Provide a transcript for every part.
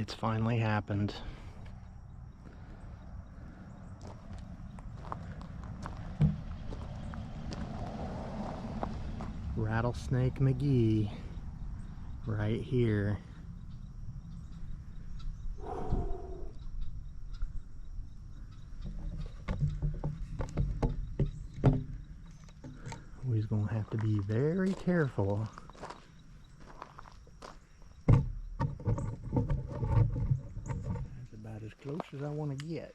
It's finally happened. Rattlesnake McGee right here. We're gonna have to be very careful. That's about as close as I want to get.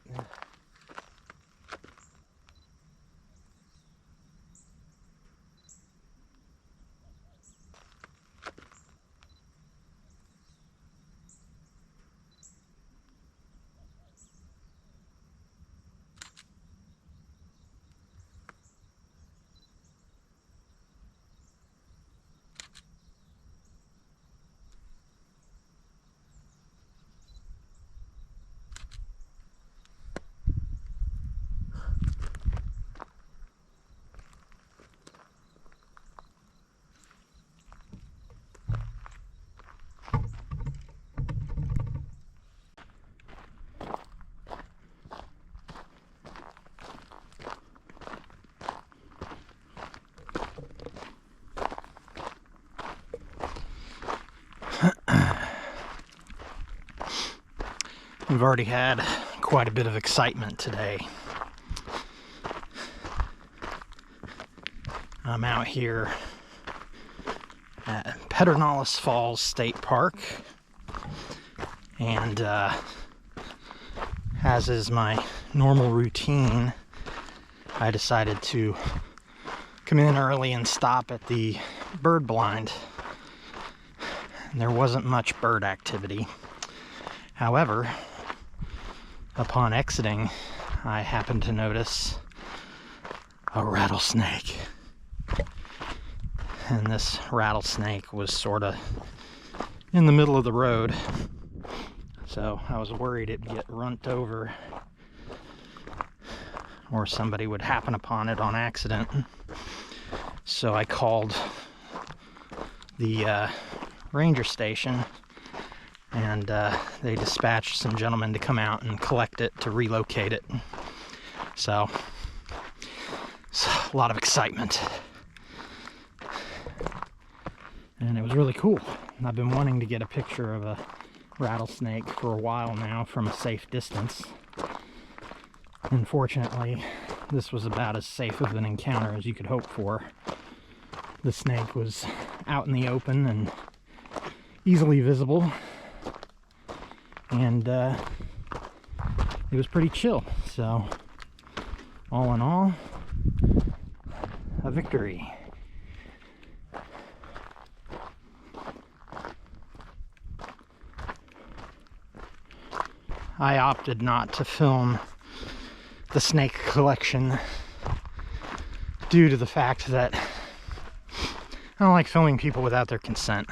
We've already had quite a bit of excitement today. I'm out here at Pedernales Falls State Park, and as is my normal routine, I decided to come in early and stop at the bird blind. There wasn't much bird activity. However, upon exiting, I happened to notice a rattlesnake. And this rattlesnake was sort of in the middle of the road. So I was worried it'd get runned over or somebody would happen upon it on accident. So I called the ranger station, and they dispatched some gentlemen to come out and collect it to relocate it. So it's a lot of excitement. And it was really cool. I've been wanting to get a picture of a rattlesnake for a while now from a safe distance. Unfortunately, this was about as safe of an encounter as you could hope for. The snake was out in the open and easily visible. And it was pretty chill. So, all in all, a victory. I opted not to film the snake collection due to the fact that I don't like filming people without their consent.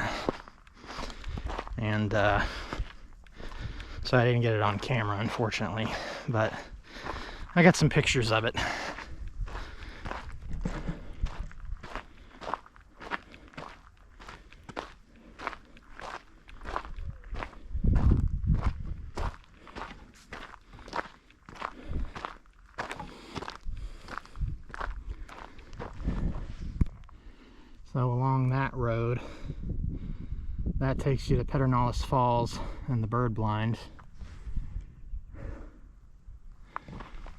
And so I didn't get it on camera, unfortunately, but I got some pictures of it. So along that road, that takes you to Pedernales Falls and the bird blind.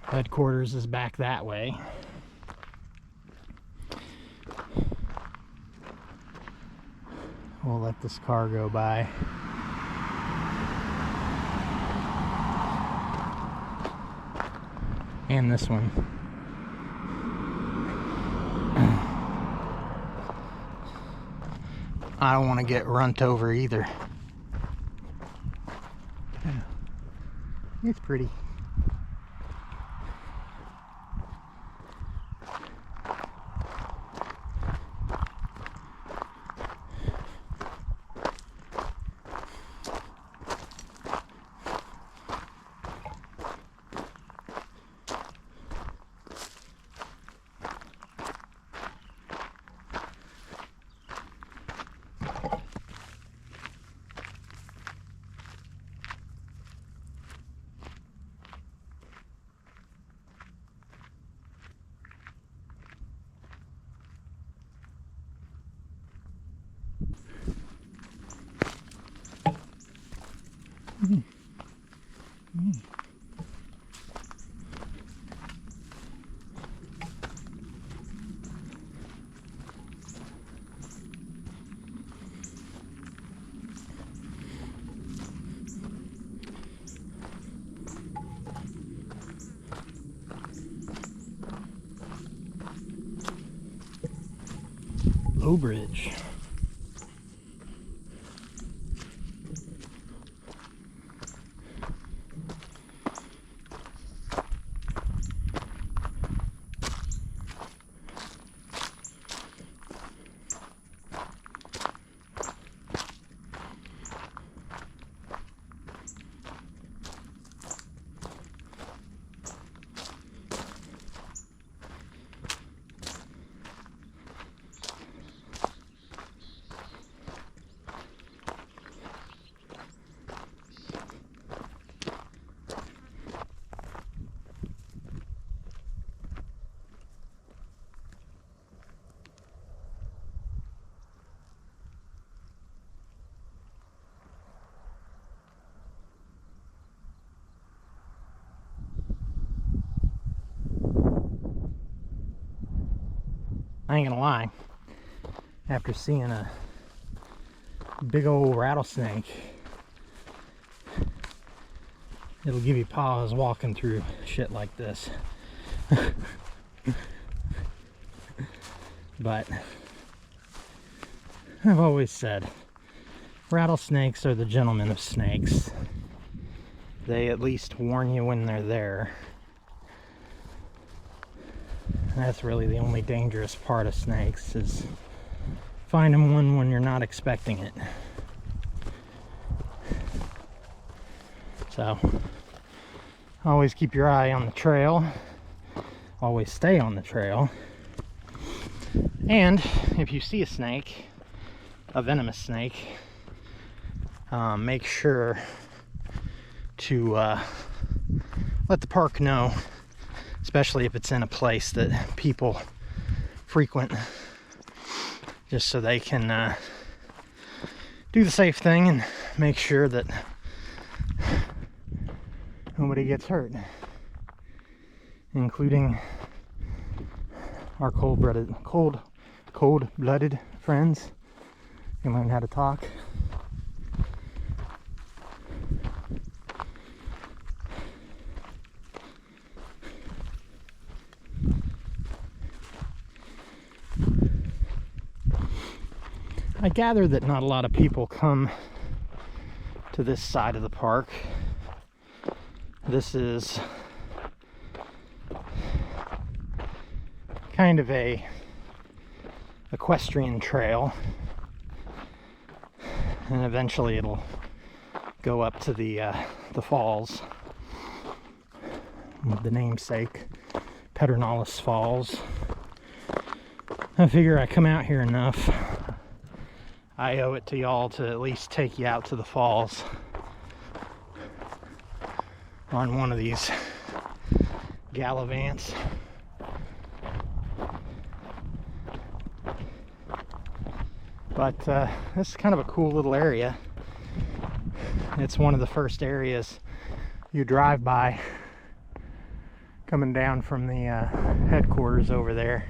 Headquarters is back that way. We'll let this car go by. And this one. I don't want to get runned over either. Yeah. It's pretty. Low Bridge. I ain't gonna lie, after seeing a big old rattlesnake, it'll give you pause walking through shit like this. But I've always said rattlesnakes are the gentlemen of snakes. They at least warn you when they're there. That's really the only dangerous part of snakes, is finding one when you're not expecting it. So always keep your eye on the trail, always stay on the trail, and if you see a snake, a venomous snake, make sure to let the park know, especially if it's in a place that people frequent, just so they can do the safe thing and make sure that nobody gets hurt, including our cold-blooded friends who learn how to talk. I gather that not a lot of people come to this side of the park. This is kind of a equestrian trail, and eventually it'll go up to the falls, the namesake Pedernales Falls. I figure I come out here enough, I owe it to y'all to at least take you out to the falls on one of these gallivants. But this is kind of a cool little area. It's one of the first areas you drive by coming down from the headquarters over there.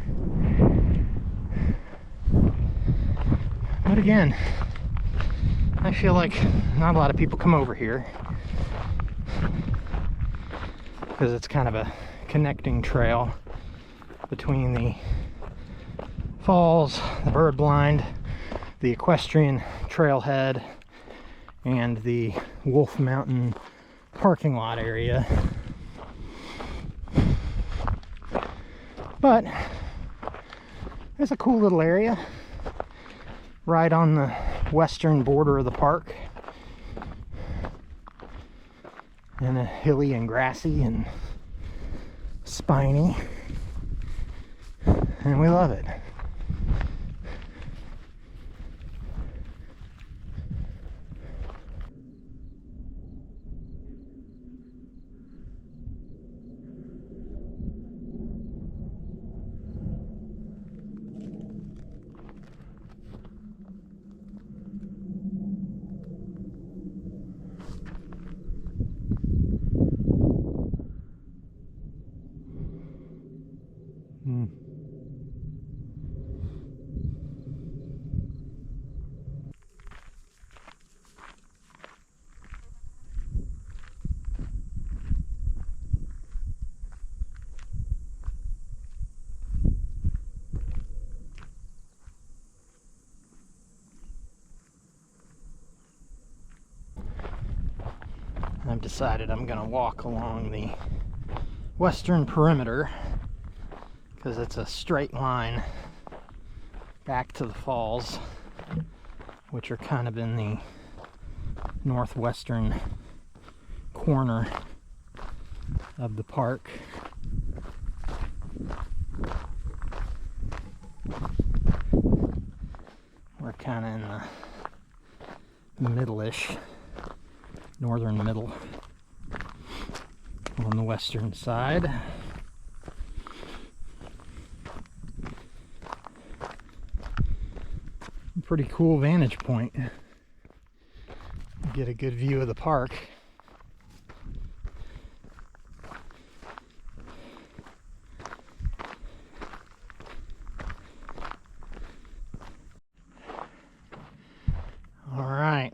But again, I feel like not a lot of people come over here because it's kind of a connecting trail between the falls, the bird blind, the equestrian trailhead, and the Wolf Mountain parking lot area. But it's a cool little area right on the western border of the park, and hilly and grassy and spiny, and we love it. I've decided I'm going to walk along the western perimeter because it's a straight line back to the falls, which are kind of in the northwestern corner of the park. We're kind of in the middle-ish, northern middle on the western side. Pretty cool vantage point. Get a good view of the park. All right.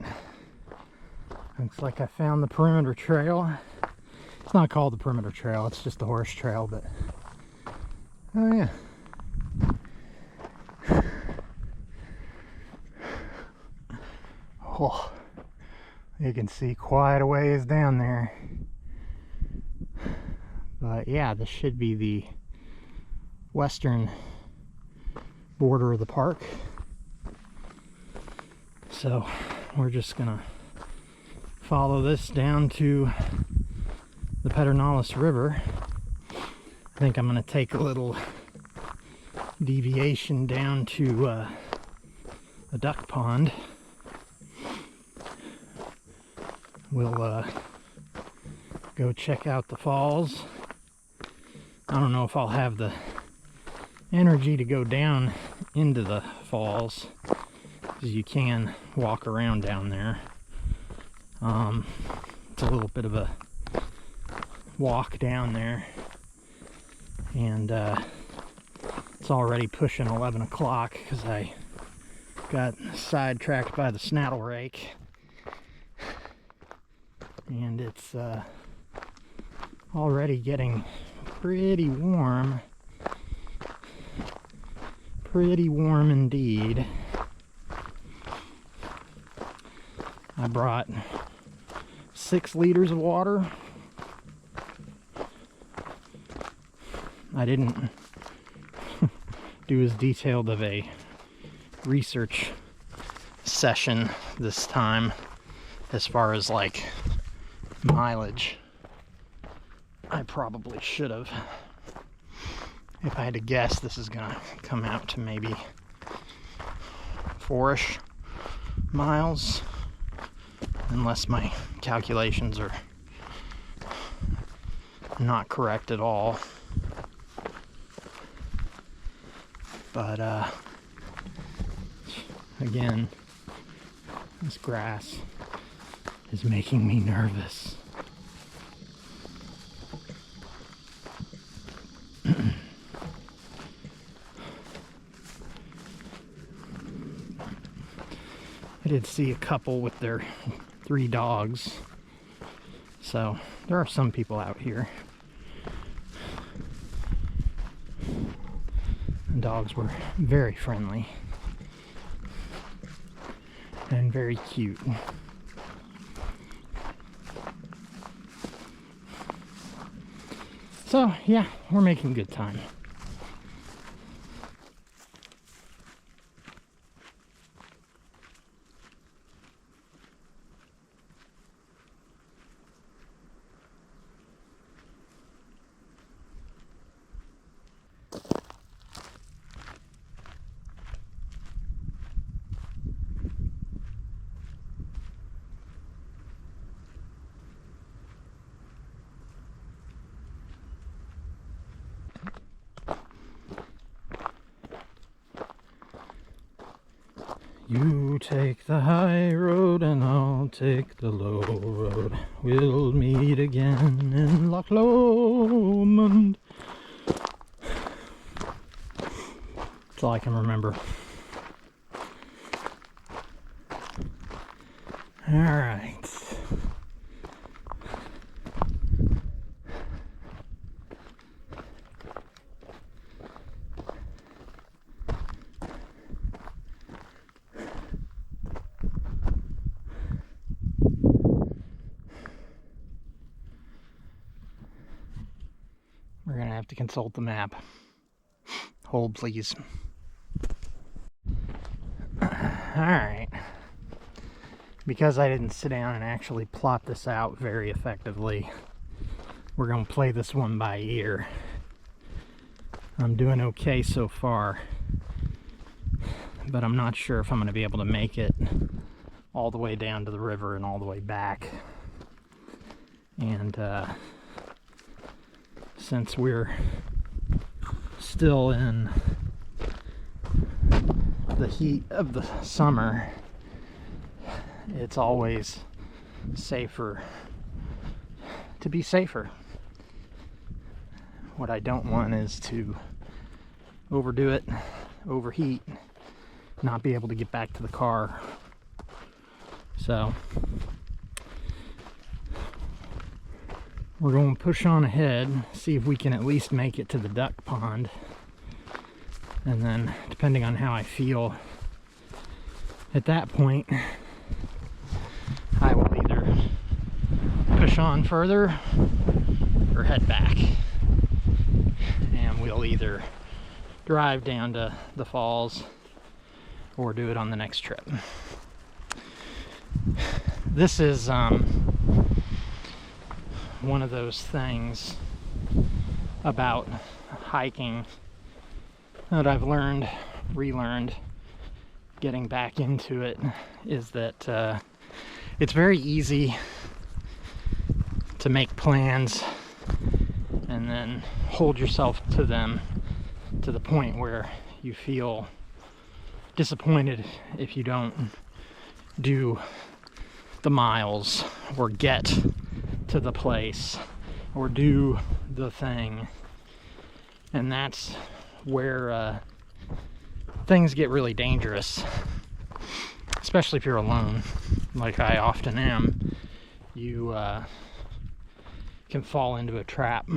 Looks like I found the perimeter trail. It's not called the perimeter trail, it's just the horse trail, but oh yeah. Oh, you can see quite a ways down there. But yeah, this should be the western border of the park. So we're just gonna follow this down to the Pedernales River. I think I'm gonna take a little deviation down to a duck pond. We'll go check out the falls. I don't know if I'll have the energy to go down into the falls, because you can walk around down there. It's a little bit of a walk down there, and it's already pushing 11 o'clock because I got sidetracked by the Snattlerake. And it's already getting pretty warm. Pretty warm indeed. I brought 6 liters of water. I didn't do as detailed of a research session this time as far as like mileage. I probably should have. If I had to guess, this is gonna come out to maybe 4-ish miles, unless my calculations are not correct at all. But again, this grass is making me nervous. I did see a couple with their 3 dogs, so there are some people out here. The dogs were very friendly and very cute. So yeah, we're making good time. You take the high road and I'll take the low road. We'll meet again in Loch Lomond. That's all I can remember. All right. consult the map. Hold, please. Alright. Because I didn't sit down and actually plot this out very effectively, we're going to play this one by ear. I'm doing okay so far, but I'm not sure if I'm going to be able to make it all the way down to the river and all the way back. And since we're still in the heat of the summer, it's always safer to be safer. What I don't want is to overdo it, overheat, not be able to get back to the car. So we're going to push on ahead, see if we can at least make it to the duck pond. And then, depending on how I feel at that point, I will either push on further or head back. And we'll either drive down to the falls or do it on the next trip. This is one of those things about hiking that I've learned, relearned, getting back into it, is that it's very easy to make plans and then hold yourself to them to the point where you feel disappointed if you don't do the miles or get to the place or do the thing. And that's where things get really dangerous, especially if you're alone, like I often am. You can fall into a trap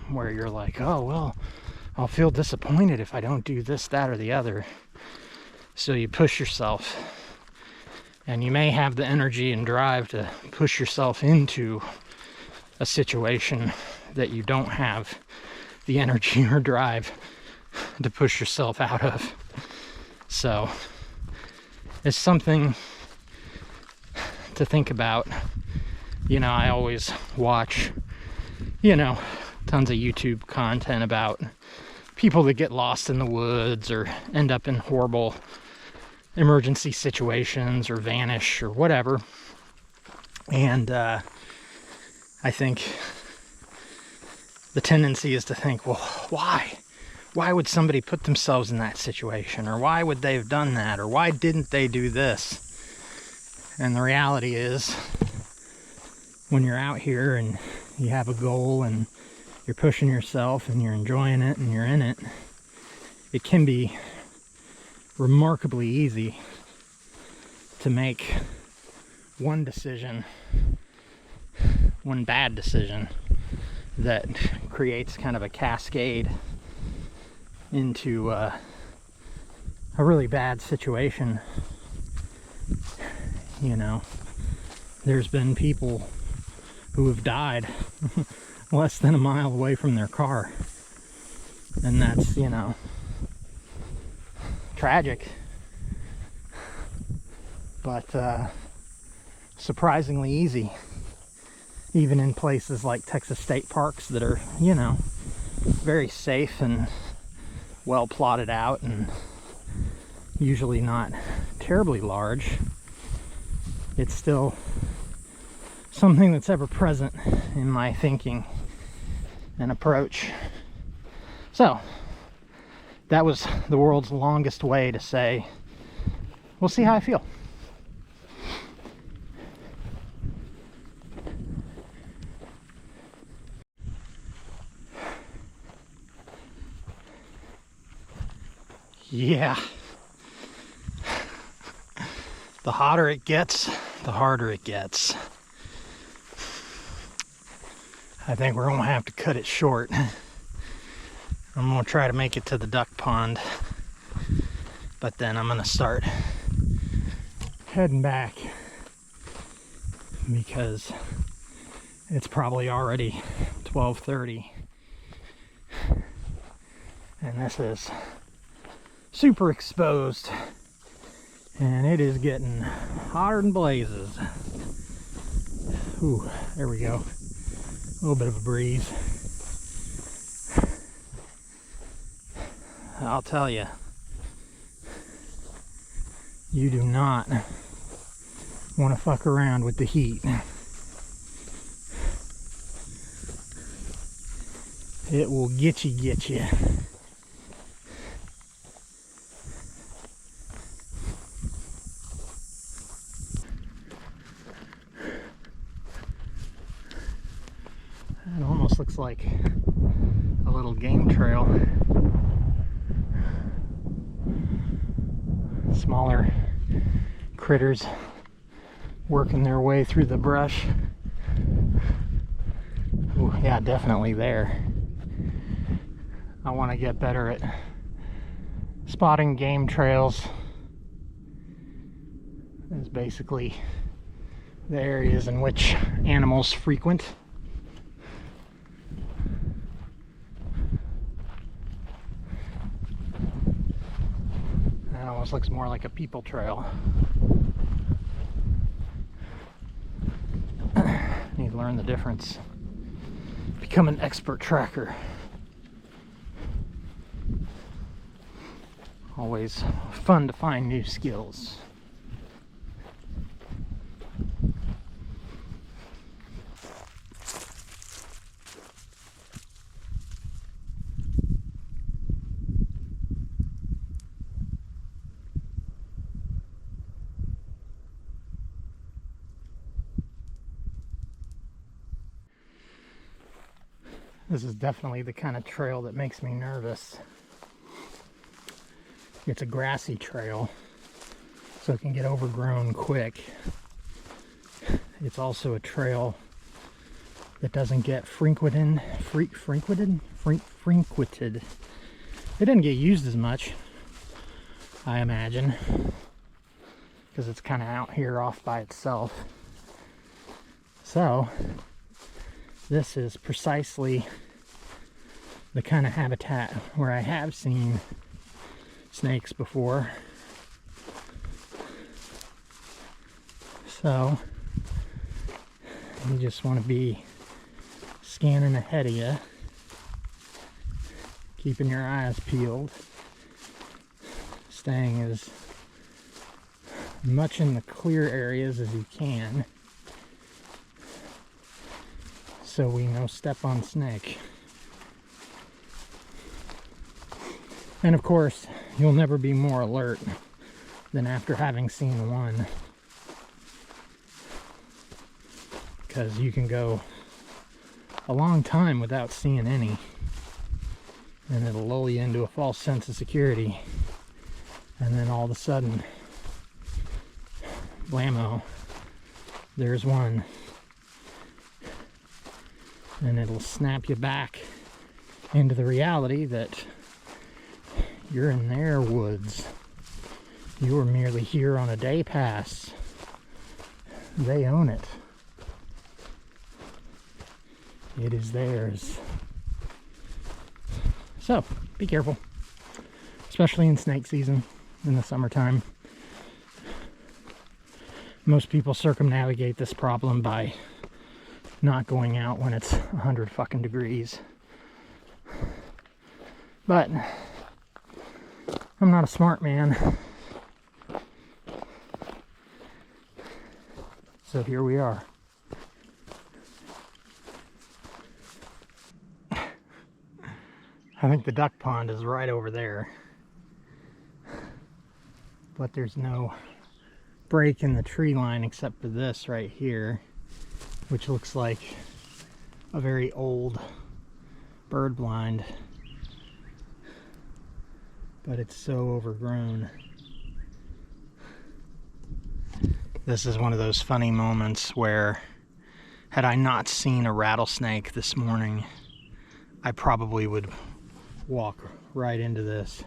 where you're like, oh, well, I'll feel disappointed if I don't do this, that, or the other. So you push yourself, and you may have the energy and drive to push yourself into a situation that you don't have the energy or drive to push yourself out of. So it's something to think about. You know, I always watch, tons of YouTube content about people that get lost in the woods or end up in horrible emergency situations or vanish or whatever. And I think the tendency is to think, well, why? Why would somebody put themselves in that situation? Or why would they have done that? Or why didn't they do this? And the reality is, when you're out here and you have a goal and you're pushing yourself and you're enjoying it and you're in it, it can be remarkably easy to make one decision, one bad decision, that creates kind of a cascade into a really bad situation. There's been people who have died less than a mile away from their car, and that's tragic, but surprisingly easy, even in places like Texas state parks that are very safe and well plotted out and usually not terribly large. It's still something that's ever present in my thinking and approach. So that was the world's longest way to say, we'll see how I feel. Yeah. The hotter it gets, the harder it gets. I think we're gonna have to cut it short. I'm gonna try to make it to the duck pond, but then I'm gonna start heading back because it's probably already 12:30. And this is super exposed, and it is getting hotter than blazes. Ooh, there we go. A little bit of a breeze. I'll tell you, you do not want to fuck around with the heat. It will get you. It almost looks like a little game trail. Smaller critters working their way through the brush. Ooh, yeah, definitely there. I want to get better at spotting game trails. It's basically the areas in which animals frequent. That almost looks more like a people trail. Need to learn the difference. Become an expert tracker. Always fun to find new skills. This is definitely the kind of trail that makes me nervous. It's a grassy trail, so it can get overgrown quick. It's also a trail that doesn't get frequented. It doesn't get used as much, I imagine, because it's kind of out here off by itself. So, this is precisely the kind of habitat where I have seen snakes before. So you just want to be scanning ahead of you, keeping your eyes peeled, staying as much in the clear areas as you can, so we no step on snake. And of course, you'll never be more alert than after having seen one, because you can go a long time without seeing any, and it'll lull you into a false sense of security, and then all of a sudden, blammo, there's one, and it'll snap you back into the reality that you're in their woods. You were merely here on a day pass. They own it. It is theirs. So, be careful. Especially in snake season, in the summertime. Most people circumnavigate this problem by not going out when it's 100 fucking degrees. But I'm not a smart man. So here we are. I think the duck pond is right over there. But there's no break in the tree line except for this right here, which looks like a very old bird blind. But it's so overgrown. This is one of those funny moments where, had I not seen a rattlesnake this morning, I probably would walk right into this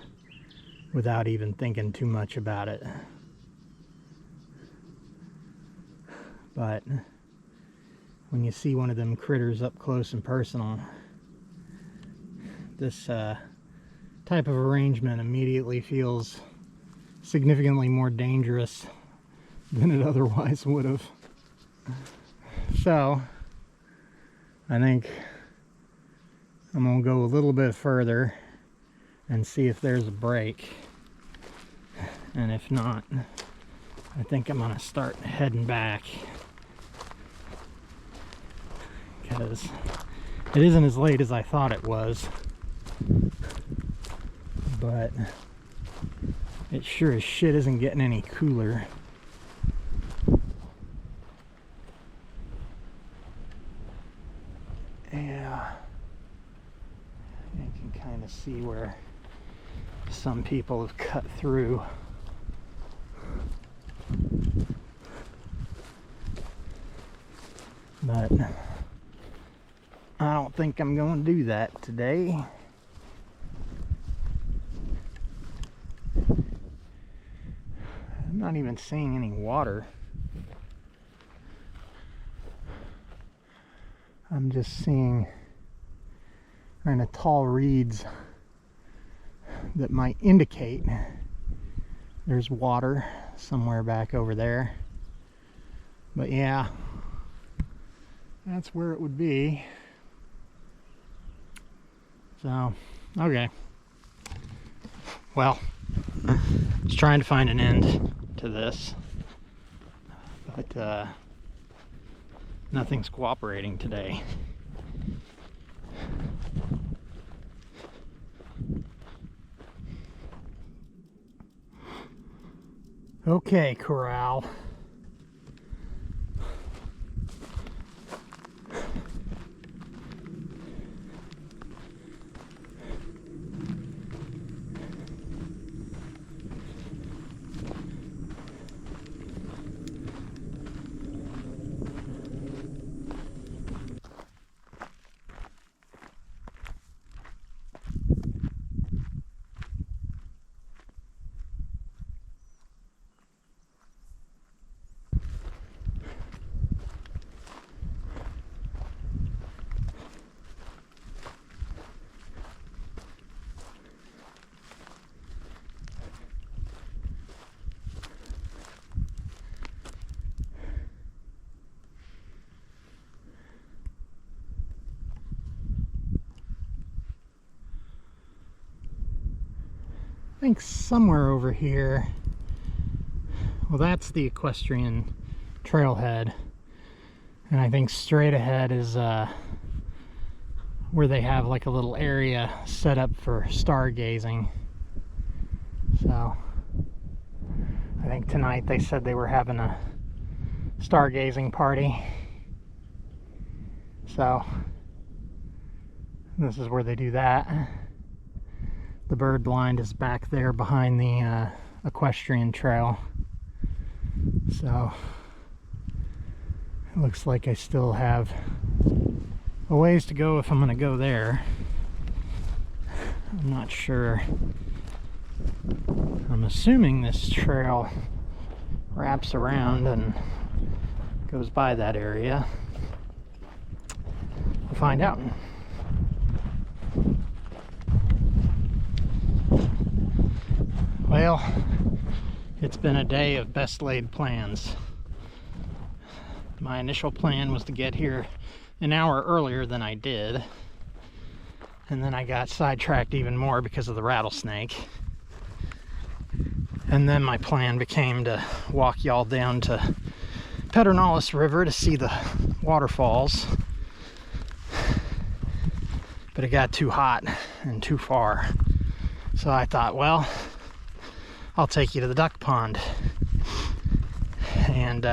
without even thinking too much about it. But when you see one of them critters up close and personal, this type of arrangement immediately feels significantly more dangerous than it otherwise would have. So I think I'm gonna go a little bit further and see if there's a break, and if not, I think I'm gonna start heading back, because it isn't as late as I thought it was, but it sure as shit isn't getting any cooler. Yeah, you can kind of see where some people have cut through. But I don't think I'm going to do that today. I'm not even seeing any water. I'm just seeing kind of tall reeds that might indicate there's water somewhere back over there. But yeah, that's where it would be. So, okay. Well, I was trying to find an end to this, but nothing's cooperating today. Okay, corral. I think somewhere over here, well, that's the equestrian trailhead, and I think straight ahead is where they have like a little area set up for stargazing. So I think tonight they said they were having a stargazing party, so this is where they do that. The bird blind is back there behind the equestrian trail. So it looks like I still have a ways to go if I'm going to go there. I'm not sure. I'm assuming this trail wraps around and goes by that area. We'll find out. Well, it's been a day of best laid plans. My initial plan was to get here an hour earlier than I did, and then I got sidetracked even more because of the rattlesnake. And then my plan became to walk y'all down to Pedernales River to see the waterfalls, but it got too hot and too far. So I thought, well, I'll take you to the duck pond. And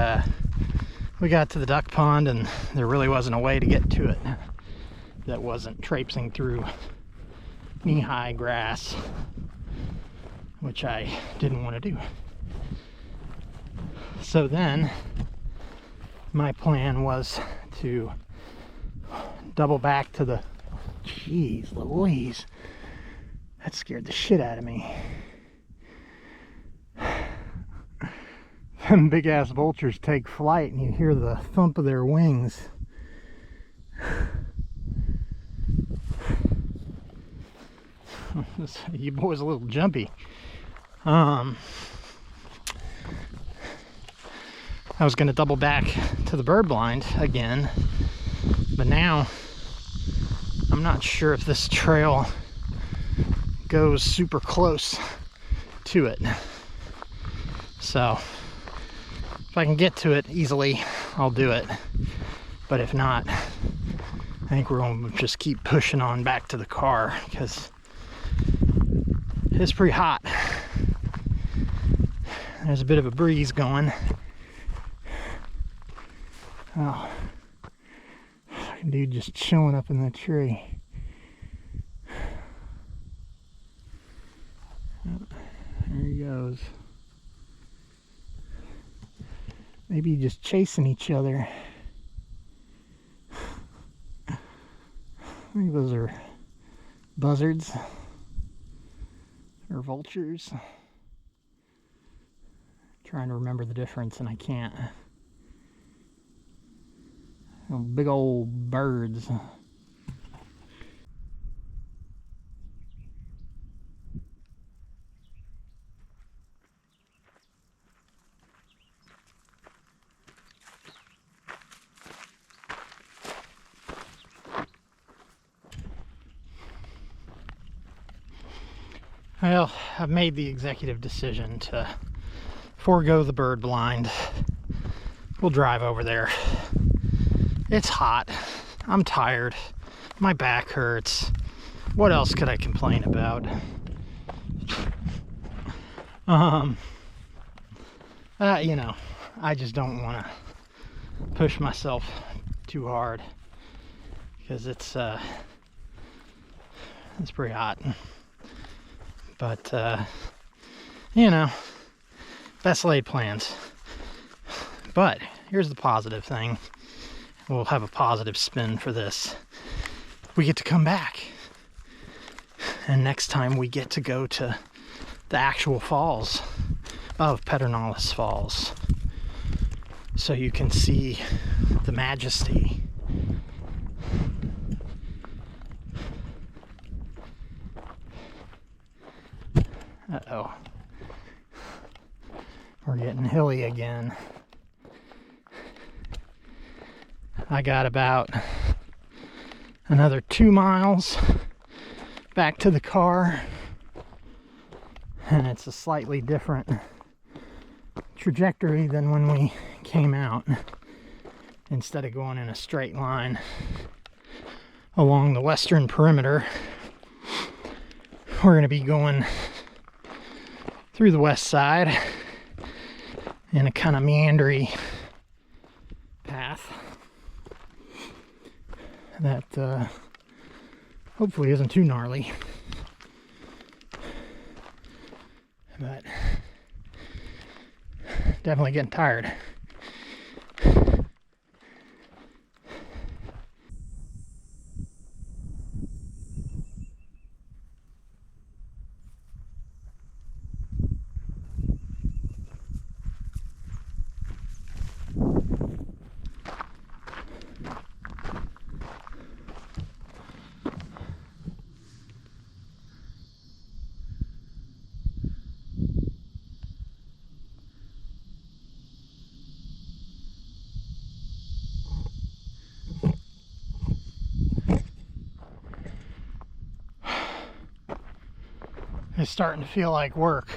we got to the duck pond, and there really wasn't a way to get to it that wasn't traipsing through knee-high grass, which I didn't want to do. So then my plan was to double back to the, jeez Louise, that scared the shit out of me. Them big ass vultures take flight and you hear the thump of their wings. You boys a little jumpy. I was gonna double back to the bird blind again, but now I'm not sure if this trail goes super close to it. So if I can get to it easily, I'll do it. But if not, I think we're going to just keep pushing on back to the car because it's pretty hot. There's a bit of a breeze going. Oh, dude just chilling up in that tree. There he goes. Maybe just chasing each other. I think those are buzzards or vultures. Trying to remember the difference and I can't. Big old birds. Well, I've made the executive decision to forego the bird blind. We'll drive over there. It's hot. I'm tired. My back hurts. What else could I complain about? You know, I just don't want to push myself too hard because it's pretty hot. But you know, best laid plans. But here's the positive thing. We'll have a positive spin for this. We get to come back. And next time we get to go to the actual falls of Pedernales Falls. So you can see the majesty. Uh-oh. We're getting hilly again. I got about another 2 miles back to the car, and it's a slightly different trajectory than when we came out. Instead of going in a straight line along the western perimeter, we're going to be going through the west side in a kind of meandering path that hopefully isn't too gnarly, but definitely getting tired. It's starting to feel like work.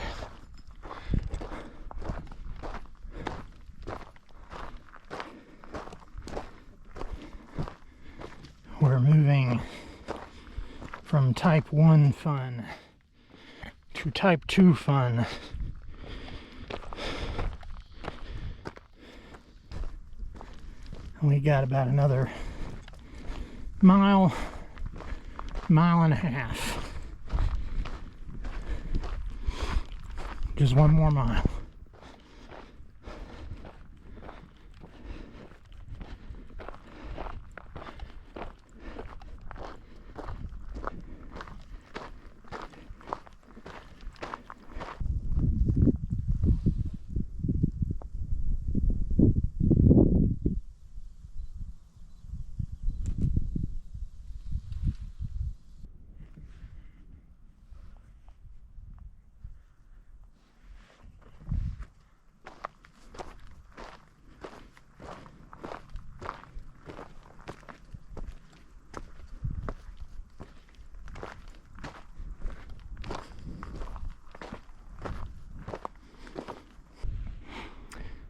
We're moving from type 1 fun to type 2 fun. And we got about another mile and a half. Just one more mile.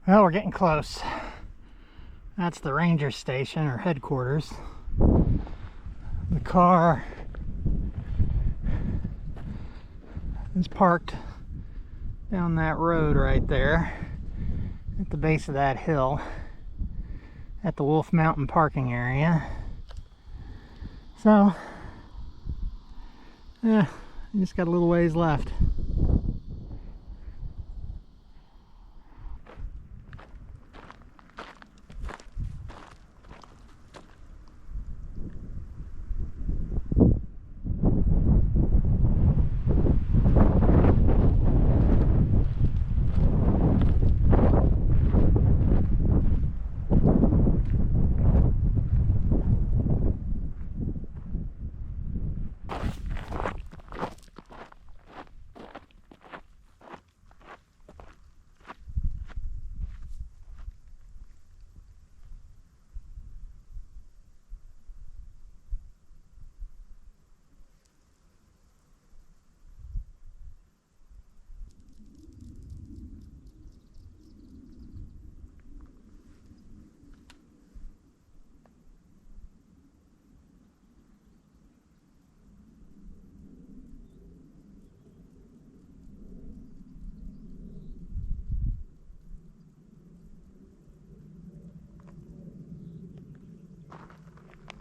Well, we're getting close. That's the ranger station or headquarters. The car is parked down that road right there at the base of that hill at the Wolf Mountain parking area. So, yeah, just got a little ways left.